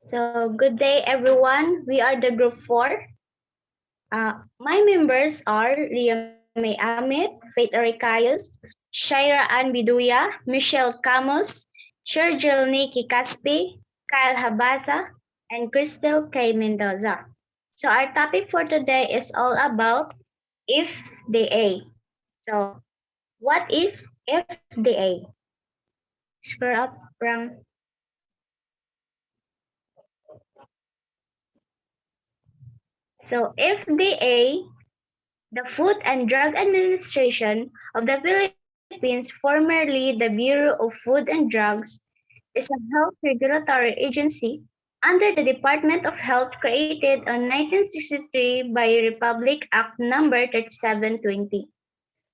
So, good day, everyone. We are the group 4. My members are Rhea Mae Amit, Faith Arecayos, Shaira Ann Beduya, Michelle Camus, Shergill Nicky Caspi, Kyle Habasa, and Crystel Kaye Mendoza. So, our topic for today is all about FDA. So, what is FDA? Scroll up, Rang. So, FDA, the Food and Drug Administration of the Philippines, formerly the Bureau of Food and Drugs, is a health regulatory agency under the Department of Health created in 1963 by Republic Act No. 3720,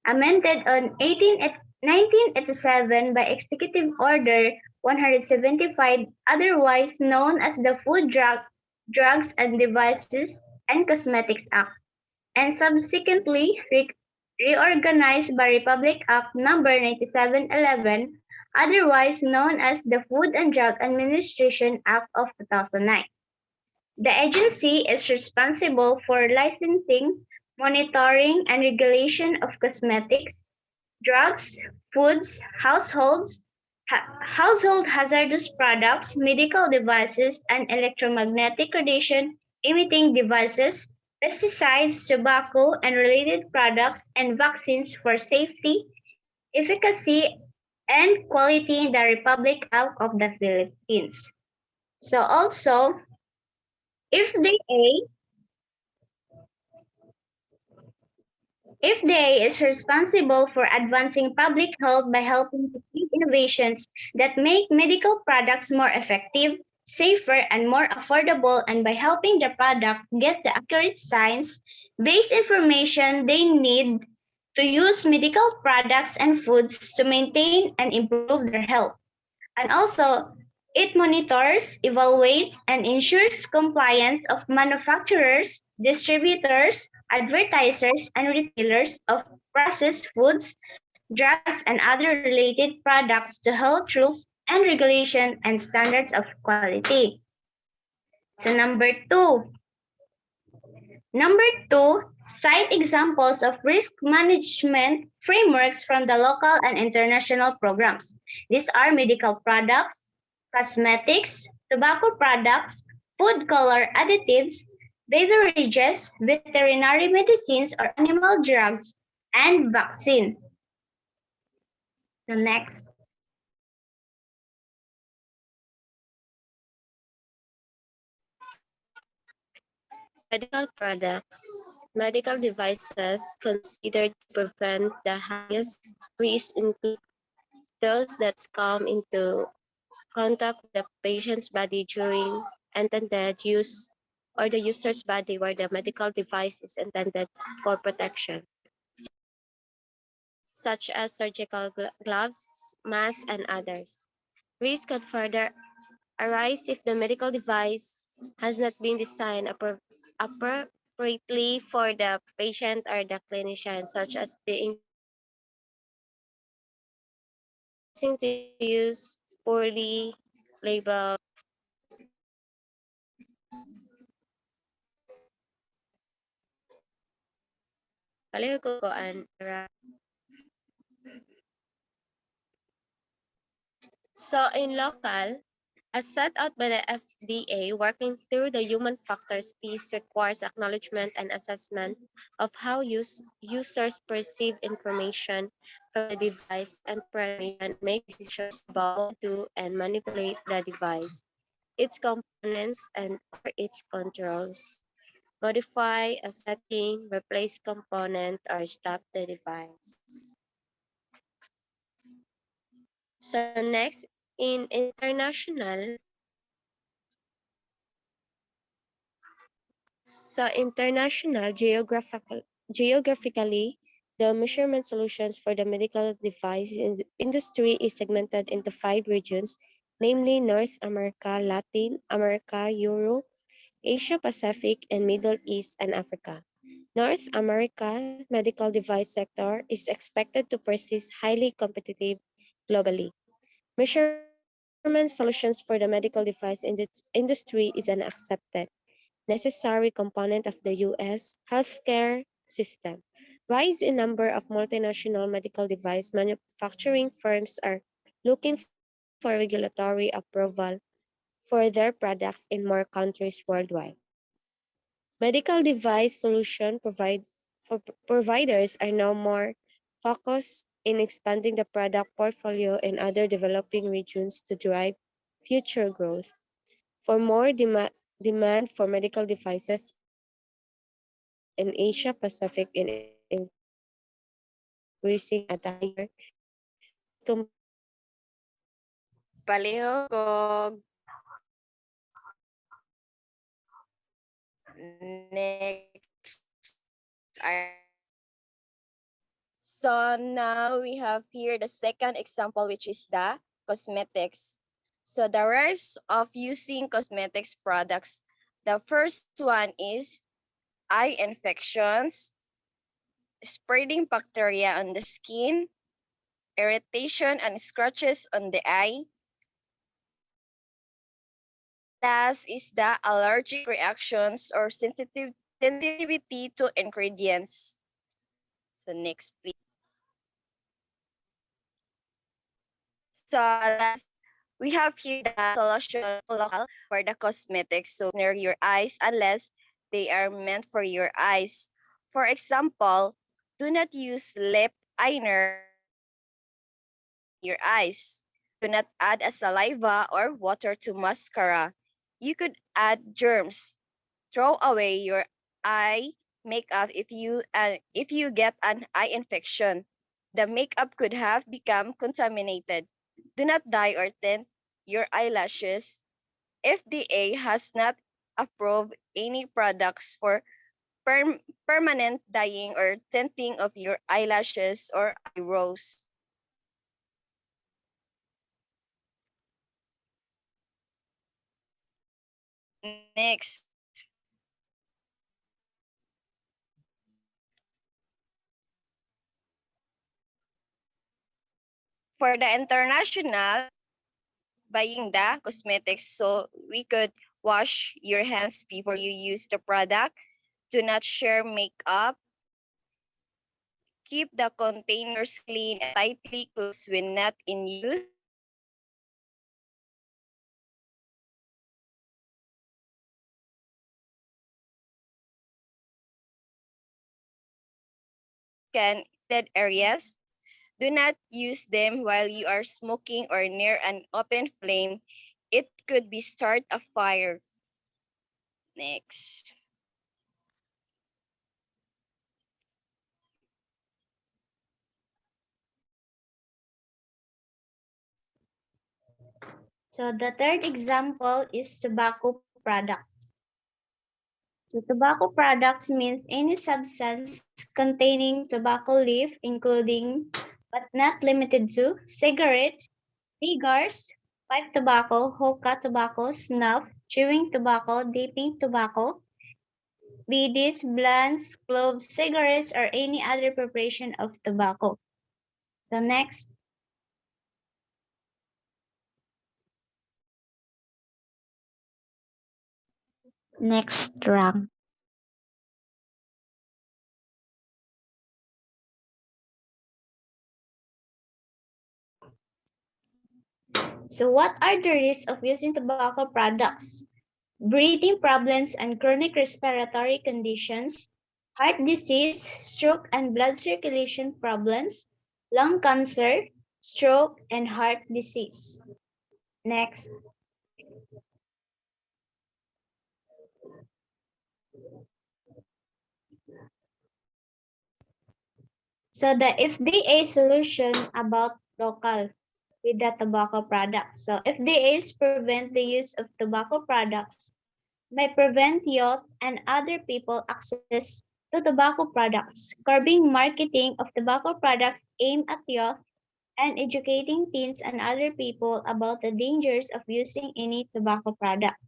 amended on 1987 by Executive Order 175, otherwise known as the Drugs and Devices and Cosmetics Act, and subsequently reorganized by Republic Act No. 9711, otherwise known as the Food and Drug Administration Act of 2009. The agency is responsible for licensing, monitoring, and regulation of cosmetics, drugs, foods, household hazardous products, medical devices, and electromagnetic radiation emitting devices, pesticides, tobacco and related products, and vaccines for safety, efficacy, and quality in the Republic of the Philippines. So also, if they FDA is responsible for advancing public health by helping to create innovations that make medical products more effective, safer, and more affordable, and by helping the product get the accurate science-based information they need to use medical products and foods to maintain and improve their health. And also, it monitors, evaluates, and ensures compliance of manufacturers, distributors, advertisers, and retailers of processed foods, drugs, and other related products to health rules and regulation and standards of quality. So Number two, cite examples of risk management frameworks from the local and international programs. These are medical products, cosmetics, tobacco products, food color additives, beverages, veterinary medicines or animal drugs, and vaccine. So next. Medical products. Medical devices considered to prevent the highest risk include those that come into contact with the patient's body during intended use or the user's body where the medical device is intended for protection, such as surgical gloves, masks, and others. Risk could further arise if the medical device has not been designed appropriately for the patient or the clinician, such as being to use poorly labeled. So in local, as set out by the FDA, working through the human factors piece requires acknowledgement and assessment of how users perceive information from the device and permission make decisions about how to and manipulate the device, its components, and or its controls. Modify a setting, replace component, or stop the device. So next, in international geographically, the measurement solutions for the medical device industry is segmented into 5 regions, namely North America, Latin America, Europe, Asia Pacific, and Middle East and Africa. North America medical device sector is expected to persist highly competitive globally. Measurement Government solutions for the medical device industry is an accepted, necessary component of the U.S. healthcare system. Rise in number of multinational medical device manufacturing firms are looking for regulatory approval for their products in more countries worldwide. Medical device providers are now more focused in expanding the product portfolio in other developing regions to drive future growth. For more demand for medical devices in Asia Pacific is increasing at a higher rate compared to the US. Palihog. Next article. So now we have here the second example, which is the cosmetics. So the rise of using cosmetics products. The first one is eye infections, spreading bacteria on the skin, irritation and scratches on the eye. Last is the allergic reactions or sensitivity to ingredients. So next, please. So last, we have here the solution local for the cosmetics. So near your eyes unless they are meant for your eyes. For example, do not use lip liner on your eyes. Do not add a saliva or water to mascara. You could add germs. Throw away your eye makeup if you get an eye infection. The makeup could have become contaminated. Do not dye or tint your eyelashes. FDA has not approved any products for permanent dyeing or tinting of your eyelashes or eyebrows. Next, for the international buying the cosmetics, so we could wash your hands before you use the product. Do not share makeup. Keep the containers clean and tightly closed when not in use. Can dead areas. Do not use them while you are smoking or near an open flame. It could be start a fire. Next. So the third example is tobacco products. So tobacco products means any substance containing tobacco leaf, including but not limited to cigarettes, cigars, pipe tobacco, hookah tobacco, snuff, chewing tobacco, dipping tobacco, biddies, blunts, cloves, cigarettes, or any other preparation of tobacco. The next rank. So what are the risks of using tobacco products? Breathing problems and chronic respiratory conditions, heart disease, stroke and blood circulation problems, lung cancer, stroke, and heart disease. Next. So the FDA solution about local with the tobacco products. So FDA's prevent the use of tobacco products may prevent youth and other people access to tobacco products, curbing marketing of tobacco products aimed at youth, and educating teens and other people about the dangers of using any tobacco products.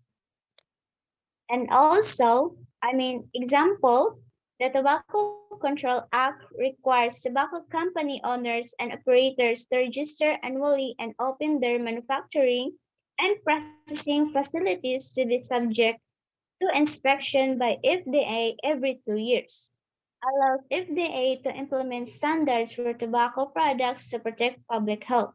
And also, example, the Tobacco Control Act requires tobacco company owners and operators to register annually and open their manufacturing and processing facilities to be subject to inspection by FDA every 2 years, allows FDA to implement standards for tobacco products to protect public health.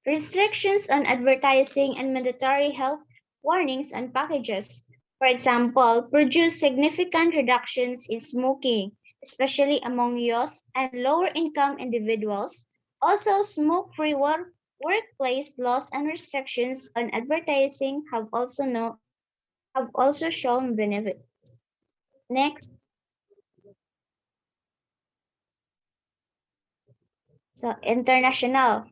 Restrictions on advertising and mandatory health warnings on packages, for example, produce significant reductions in smoking, especially among youth and lower income individuals. Also, smoke-free workplace laws and restrictions on advertising have also shown benefit. Next, so international.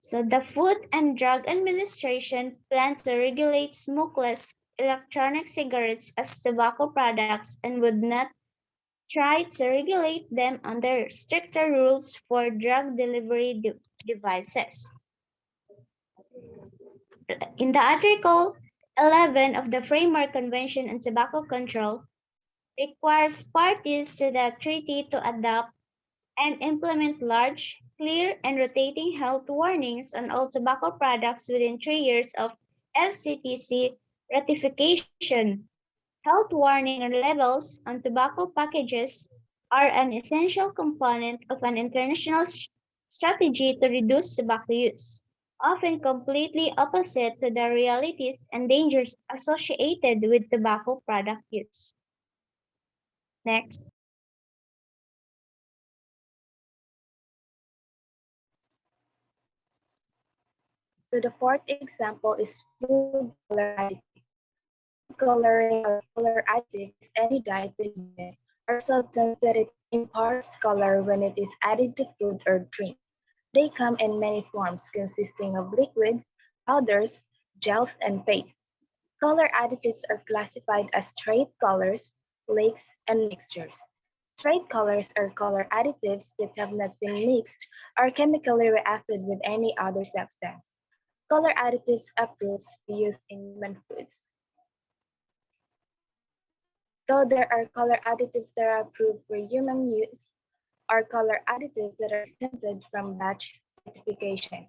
So the Food and Drug Administration plans to regulate smokeless electronic cigarettes as tobacco products and would not try to regulate them under stricter rules for drug delivery devices. In the Article 11 of the Framework Convention on Tobacco Control, requires parties to the treaty to adopt and implement large, clear, and rotating health warnings on all tobacco products within 3 years of FCTC ratification. Health warning labels on tobacco packages are an essential component of an international strategy to reduce tobacco use, often completely opposite to the realities and dangers associated with tobacco product use. Next. So the fourth example is food color additive. Food coloring or color additive is any dyed pigment or substance that it imparts color when it is added to food or drink. They come in many forms consisting of liquids, powders, gels, and pastes. Color additives are classified as straight colors, flakes, and mixtures. Straight colors are color additives that have not been mixed or chemically reacted with any other substance. Color additives approved for use in human foods. So there are color additives that are approved for human use or color additives that are exempted from batch certification.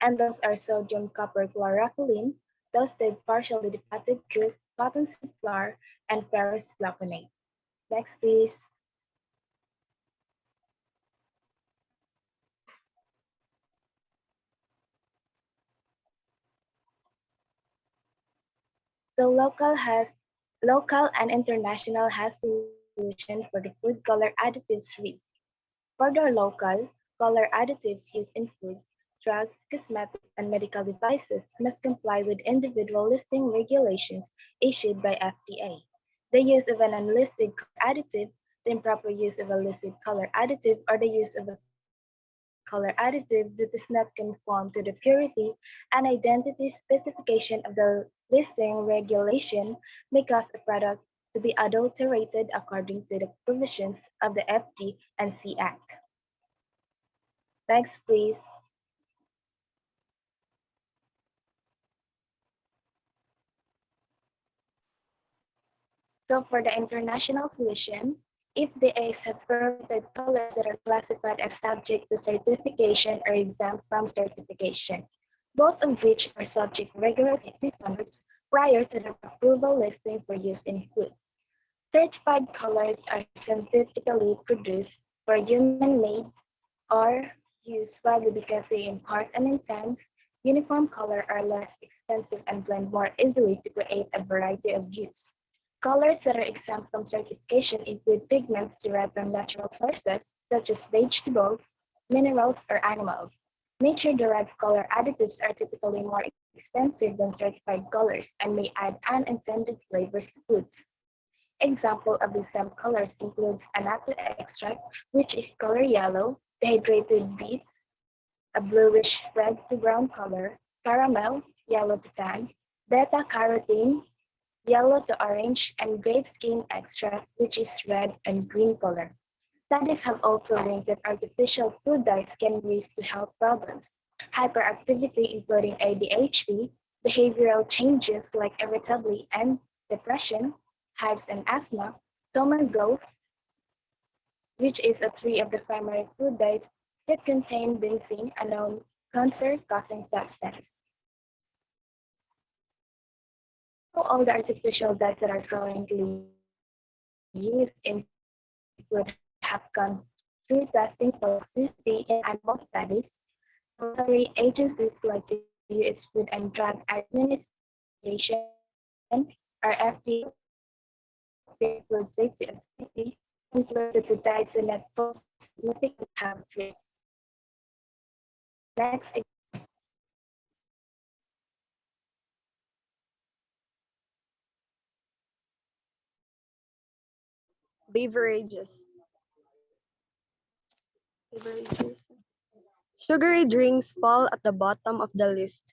And those are sodium copper chloralkali, toasted partially depotted cooked cottonseed flour, and ferrous gluconate. Next, please. So local and international has solution for the food color additives risk. For the local, color additives used in foods, drugs, cosmetics, and medical devices must comply with individual listing regulations issued by FDA. The use of an unlisted color additive, the improper use of a listed color additive, or the use of a color additive that does not conform to the purity and identity specification of the listing regulation may cause a product to be adulterated according to the provisions of the FD and C Act. Next, please. So for the international solution, if the A's have permitted colors that are classified as subject to certification or exempt from certification, both of which are subject to rigorous safety standards prior to the approval listing for use in foods. Certified colors are synthetically produced for human-made or used widely because they impart an intense, uniform color, are less expensive, and blend more easily to create a variety of hues. Colors that are exempt from certification include pigments derived from natural sources, such as vegetables, minerals, or animals. Nature-derived color additives are typically more expensive than certified colors and may add unintended flavors to foods. Example of exempt colors includes annatto extract, which is color yellow, dehydrated beets, a bluish red to brown color, caramel, yellow to tan, beta-carotene, yellow to orange, and grape skin extract, which is red and green color. Studies have also linked that artificial food dyes can be used to health problems. Hyperactivity, including ADHD, behavioral changes like irritability and depression, hives and asthma, tumor growth, which is a three of the primary food dyes that contain benzene, a known cancer-causing substance. all the artificial dyes that are currently used in food have gone through testing for toxicity in animal studies. Regulatory agencies like the US Food and Drug Administration, or FDA, prepared food safety authority, concluded that the dyes do not pose significant health risks. Next, Beverages. Beverages. Sugary drinks fall at the bottom of the list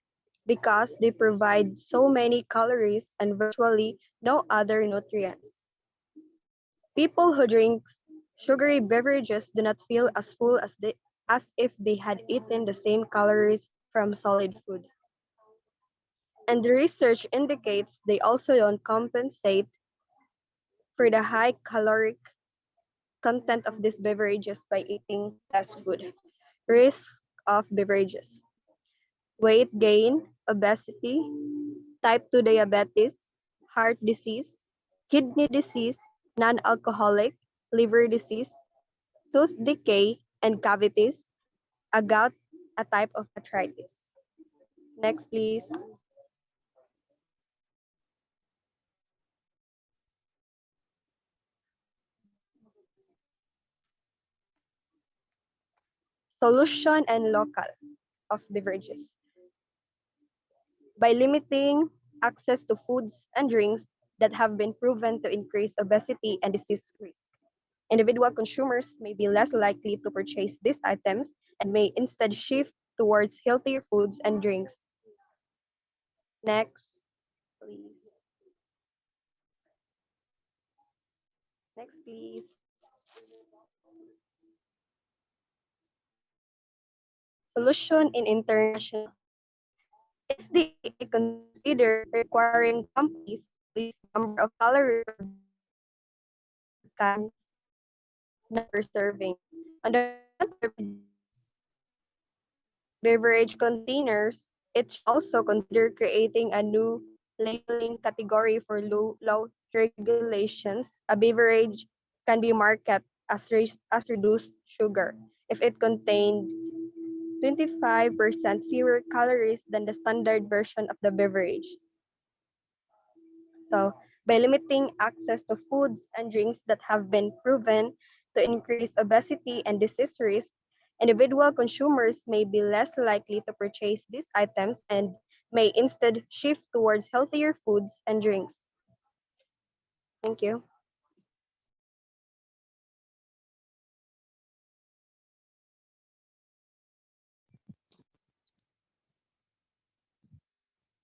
because they provide so many calories and virtually no other nutrients. People who drink sugary beverages do not feel as full as if they had eaten the same calories from solid food. And the research indicates they also don't compensate for the high caloric content of these beverages by eating less food. Risk of beverages: weight gain, obesity, type 2 diabetes, heart disease, kidney disease, non-alcoholic, liver disease, tooth decay and cavities, a gout, a type of arthritis. Next, please. Solution and local of beverages. By limiting access to foods and drinks that have been proven to increase obesity and disease risk, individual consumers may be less likely to purchase these items and may instead shift towards healthier foods and drinks. Next, please. Next, please. Solution in international. FDA consider requiring companies to list the number of calories per can, not per serving. On the front of beverage containers, it should also consider creating a new labeling category for low regulations. A beverage can be marketed as reduced sugar if it contains 25% fewer calories than the standard version of the beverage. So, by limiting access to foods and drinks that have been proven to increase obesity and disease risk, individual consumers may be less likely to purchase these items and may instead shift towards healthier foods and drinks. Thank you.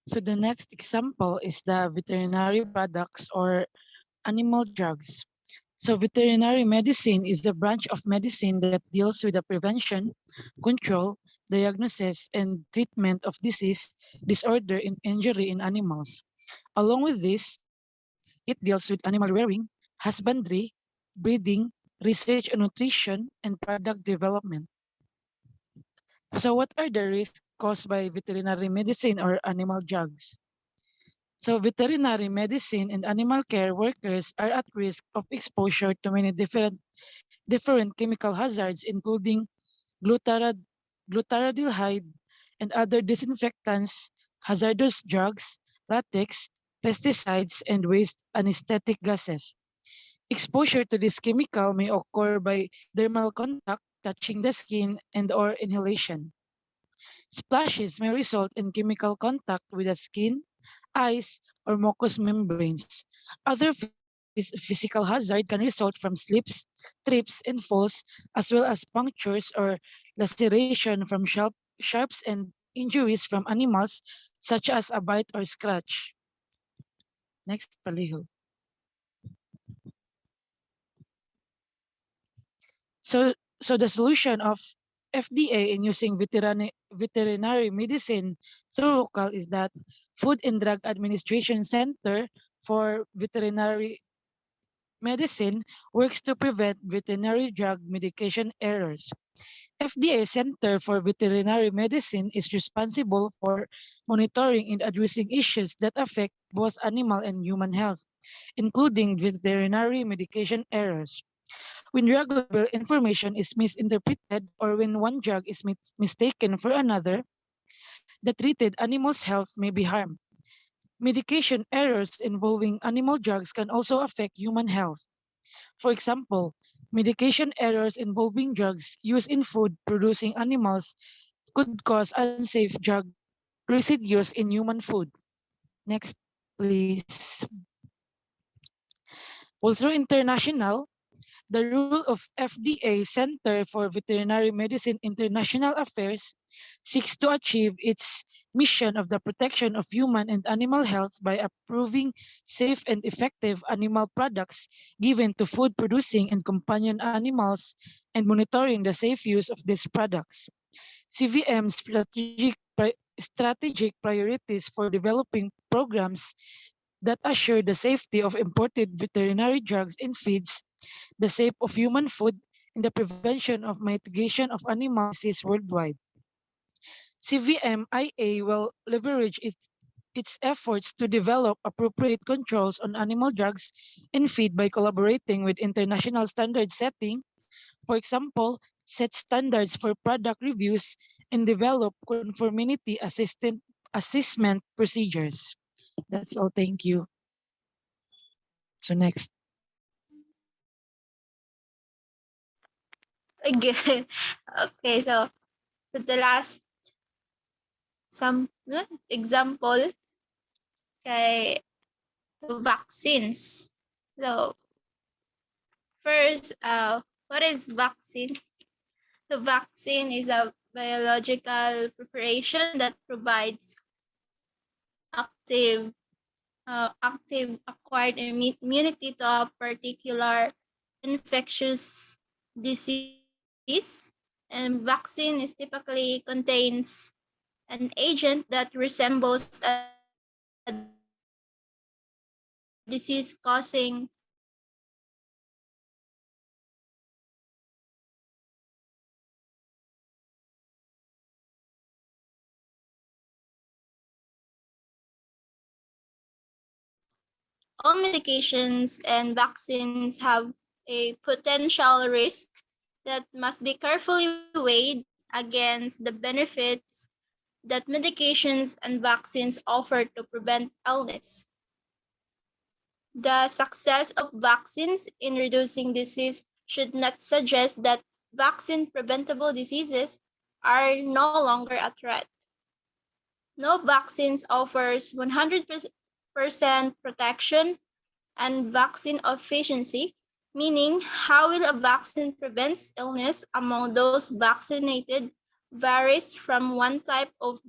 So the next example is the veterinary products or animal drugs. So veterinary medicine is the branch of medicine that deals with the prevention, control, diagnosis, and treatment of disease, disorder, and injury in animals. Along with this, it deals with animal rearing, husbandry, breeding, research on nutrition, and product development. So what are the risks caused by veterinary medicine or animal drugs? So veterinary medicine and animal care workers are at risk of exposure to many different chemical hazards, including glutarad, glutaraldehyde and other disinfectants, hazardous drugs, latex, pesticides, and waste anesthetic gases. Exposure to this chemical may occur by dermal contact, touching the skin, and or inhalation. Splashes may result in chemical contact with the skin, eyes, or mucous membranes. Other physical hazard can result from slips, trips, and falls, as well as punctures or laceration from sharps and injuries from animals, such as a bite or scratch. Next, Paliho. So, so the solution of FDA in using veterinary medicine through local is that Food and Drug Administration Center for Veterinary Medicine works to prevent veterinary drug medication errors. FDA Center for Veterinary Medicine is responsible for monitoring and addressing issues that affect both animal and human health, including veterinary medication errors. When drug label information is misinterpreted or when one drug is mistaken for another, the treated animal's health may be harmed. Medication errors involving animal drugs can also affect human health. For example, medication errors involving drugs used in food producing animals could cause unsafe drug residues in human food. Next, please. Also international, the rule of FDA Center for Veterinary Medicine International Affairs seeks to achieve its mission of the protection of human and animal health by approving safe and effective animal products given to food producing and companion animals and monitoring the safe use of these products. CVM's strategic priorities for developing programs that assure the safety of imported veterinary drugs in feeds, the safety of human food, and the prevention of mitigation of animal disease worldwide. CVMIA will leverage its efforts to develop appropriate controls on animal drugs in feed by collaborating with international standard setting, for example, set standards for product reviews and develop conformity assessment procedures. That's all. Thank you. So next. Again. Okay, so the last example kay vaccines. So first, what is vaccine? The vaccine is a biological preparation that provides active acquired immunity to a particular infectious disease. And vaccine is typically contains an agent that resembles a disease-causing all medications and vaccines have a potential risk that must be carefully weighed against the benefits that medications and vaccines offer to prevent illness. The success of vaccines in reducing disease should not suggest that vaccine-preventable diseases are no longer a threat. No vaccines offers 100% protection and vaccine efficiency, meaning how will a vaccine prevent illness among those vaccinated varies from one type of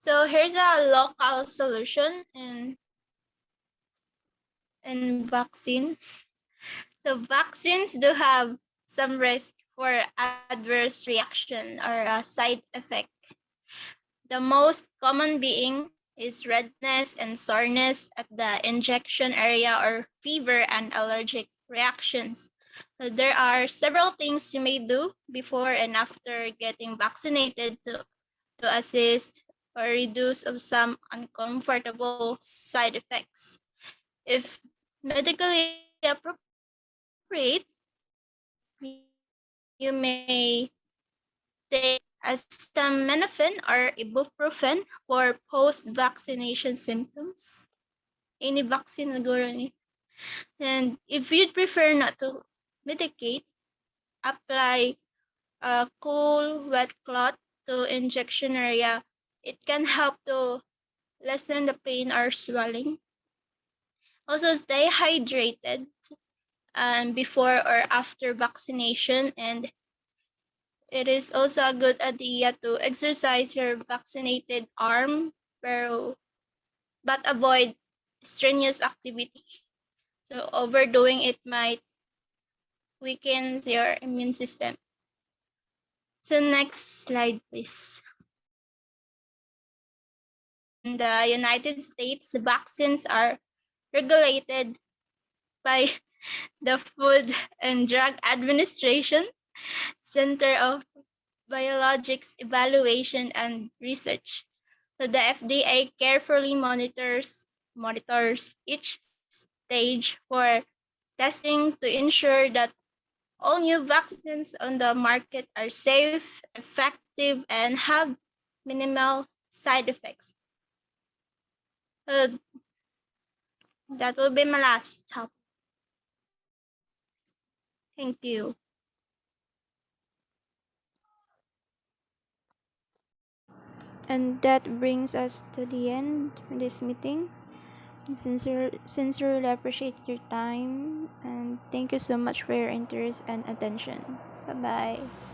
So here's a local solution in vaccine. So vaccines do have some risk for adverse reaction or a side effect. The most common being is redness and soreness at the injection area or fever and allergic reactions. So there are several things you may do before and after getting vaccinated to assist or reduce of some uncomfortable side effects. If medically appropriate, you may take acetaminophen or ibuprofen for post-vaccination symptoms. Any vaccine siguro ni. And if you'd prefer not to medicate, apply a cool wet cloth to injection area. It can help to lessen the pain or swelling. Also, stay hydrated before or after vaccination, and it is also a good idea to exercise your vaccinated arm, pero but avoid strenuous activity. So overdoing it might weaken your immune system. So next slide, please. In the United States, the vaccines are regulated by the Food and Drug Administration, Center of Biologics Evaluation and Research. So the FDA carefully monitors each stage for testing to ensure that all new vaccines on the market are safe, effective, and have minimal side effects. That will be my last topic. Thank you. And that brings us to the end of this meeting. Sincerely appreciate your time and thank you so much for your interest and attention. Bye bye.